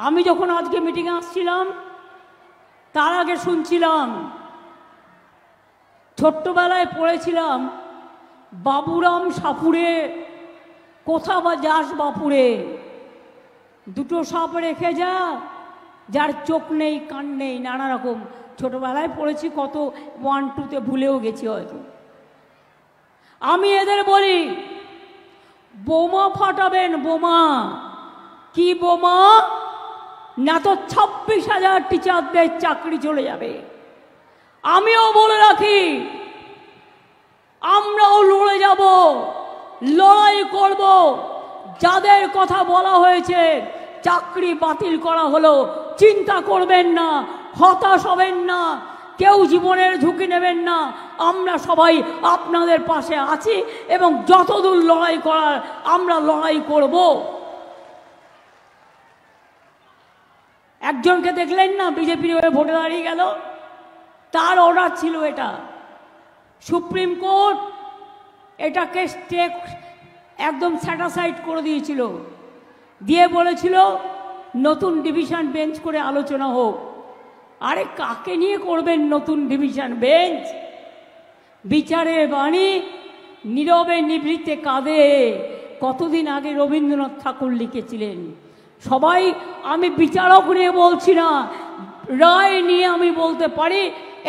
আমি যখন আজকে মিটিংয়ে আসছিলাম তার আগে শুনছিলাম, ছোট্টবেলায় পড়েছিলাম বাবুরাম সাপুরে কোথা বা যাস বাপুরে, দুটো সাপ রেখে যা যার চোখ নেই কান নেই, নানা রকম ছোটবেলায় পড়েছি, কত 1, 2তে ভুলেও গেছি হয়তো। আমি এদের বলি বোমা ফাটাবেন, বোমা। কি বোমা? না তো 26,000 টিচারদের চাকরি চলে যাবে। আমিও বলে রাখি, আমরাও লড়ে যাব, লড়াই করব। যাদের কথা বলা হয়েছে চাকরি বাতিল করা হলো, চিন্তা করবেন না, হতাশ হবেন না, কেউ জীবনের ঝুঁকি নেবেন না। আমরা সবাই আপনাদের পাশে আছি এবং যতদূর লড়াই করার আমরা লড়াই করব। একজনকে দেখলেন না বিজেপির হয়ে ভোটে দাঁড়িয়ে গেল, তার অর্ডার ছিল এটা। সুপ্রিম কোর্ট এটাকে একদম স্যাটিসফাইড করে দিয়েছিল, দিয়ে বলেছিল নতুন ডিভিশন বেঞ্চ করে আলোচনা হোক। আরে কাকে নিয়ে করবেন নতুন ডিভিশন বেঞ্চ? বিচারের বাণী নীরবে নিভৃতে কাঁদে, কতদিন আগে রবীন্দ্রনাথ ঠাকুর লিখেছিলেন। সবাই, আমি বিচারক নিয়ে বলছি না, রায় নিয়ে আমি বলতে পারি,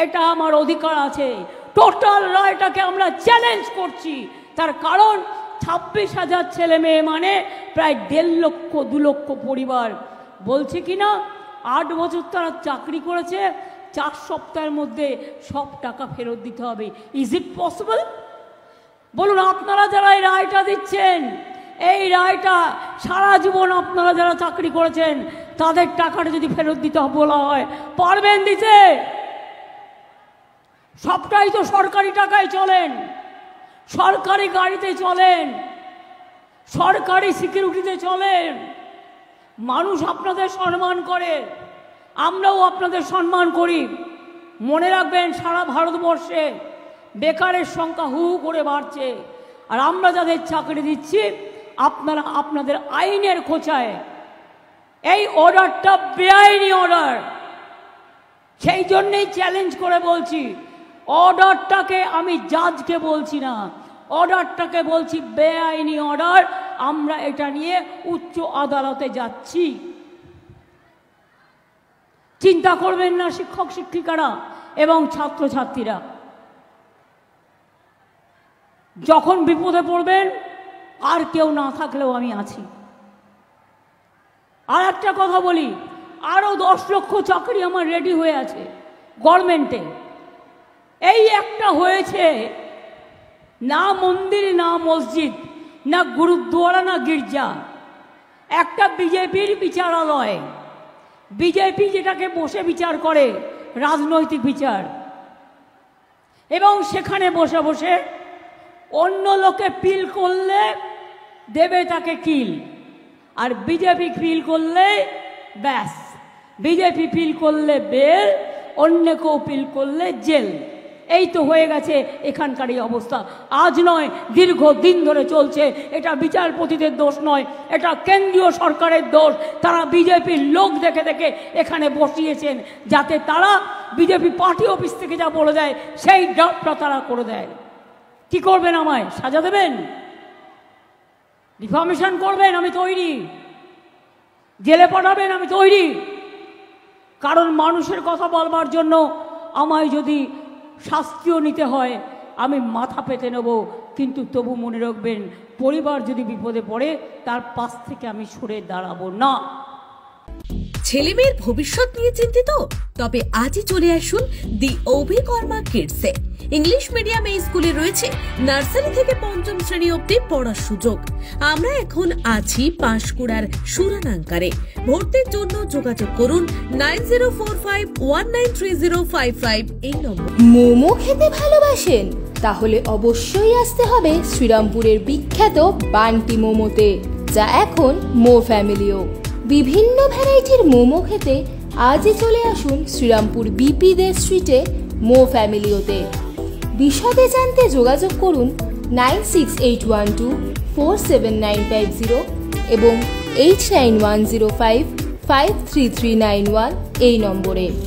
এটা আমার অধিকার আছে। টোটাল রায়টাকে আমরা চ্যালেঞ্জ করছি। তার কারণ 26,000 ছেলে মেয়ে মানে প্রায় 1.5 লক্ষ 2 লক্ষ পরিবার। বলছে কি না 8 বছর তারা চাকরি করেছে, 4 সপ্তাহের মধ্যে সব টাকা ফেরত দিতে হবে। Is it possible? বলুন, আপনারা যারা এই রায়টা দিচ্ছেন, এই রায়টা সারা জীবন আপনারা যারা চাকরি করেছেন তাদের টাকাটা যদি ফেরত দিতে বলা হয়, পারবেন দিতে? সবটাই তো সরকারি টাকায় চলেন, সরকারি গাড়িতে চলেন, সরকারি সিকিউরিটিতে চলেন। মানুষ আপনাদের সম্মান করে, আমরাও আপনাদের সম্মান করি। মনে রাখবেন, সারা ভারতবর্ষে বেকারের সংখ্যা হু হু করে বাড়ছে, আর আমরা যাদের চাকরি দিচ্ছি আপনারা আপনাদের আইনের খোঁচায়। এই অর্ডারটা বেআইনি অর্ডার, সেই জন্যেই চ্যালেঞ্জ করে বলছি। অর্ডারটাকে আমি জাজকে বলছি না, অর্ডারটাকে বলছি বেআইনি অর্ডার। আমরা এটা নিয়ে উচ্চ আদালতে যাচ্ছি। চিন্তা করবেন না শিক্ষক শিক্ষিকারা এবং ছাত্রছাত্রীরা, যখন বিপদে পড়বেন আর কেউ না থাকলেও আমি আছি। আর একটা কথা বলি, আরো 10 লক্ষ চাকরি আমার রেডি হয়ে আছে গভর্নমেন্টে। এই একটা হয়েছে, না মন্দির না মসজিদ না গুরুদ্বারা না গির্জা, একটা বিজেপির বিচারালয়। বিজেপি যেটাকে বসে বিচার করে, রাজনৈতিক বিচার, এবং সেখানে বসে বসে অন্য লোকে পিল করলে দেবে তাকে কিল, আর বিজেপি পিল করলে ব্যাস, বিজেপি পিল করলে বেল, অন্য কেউ পিল করলে জেল। এই তো হয়ে গেছে এখানকার এই অবস্থা। আজ নয়, দীর্ঘদিন ধরে চলছে। এটা বিচারপতিদের দোষ নয়, এটা কেন্দ্রীয় সরকারের দোষ। তারা বিজেপির লোক দেখে দেখে এখানে বসিয়েছেন, যাতে তারা বিজেপি পার্টি অফিস থেকে যা বলে দেয় সেই ড্রাফটটা তারা করে দেয়। কি করবেন? আমায় সাজা দেবেন? ডিফামেশন করবেন? আমি তৈরি। জেলে পাঠাবেন? আমি তৈরি। কারণ মানুষের কথা বলবার জন্য আমায় যদি শাস্তিও নিতে হয় আমি মাথা পেতে নেব, কিন্তু তবু মনে রাখবেন, পরিবার যদি বিপদে পড়ে তার পাশ থেকে আমি সরে দাঁড়াবো না। ছেলে মেয়ের ভবিষ্যৎ নিয়ে চিন্তিত? তবে আজই চলে আসুন দি অভিকর্মা কিডসে। ইংলিশ মিডিয়াম এই স্কুলে রয়েছে নার্সারি থেকে 5ম শ্রেণী অবধি পড়ার সুযোগ। আমরা এখন আছি পাঁশকুড়ার সুরানাঙ্কারে। ভর্তির জন্য যোগাযোগ করুন 9045193055 এই নম্বর। মোমো খেতে ভালোবাসেন? তাহলে অবশ্যই আসতে হবে শ্রীরামপুরের বিখ্যাত বান্টি মোমোতে, যা এখন মো ফ্যামিলিও। বিভিন্ন ভ্যারাইটির মোমো খেতে আজই চলে আসুন শ্রীরামপুর বিপি দে স্ট্রিটে মো ফ্যামিলিওতে। বিশদে জানতে যোগাযোগ করুন 9681247950 এবং 89105 853391 এই নম্বরে।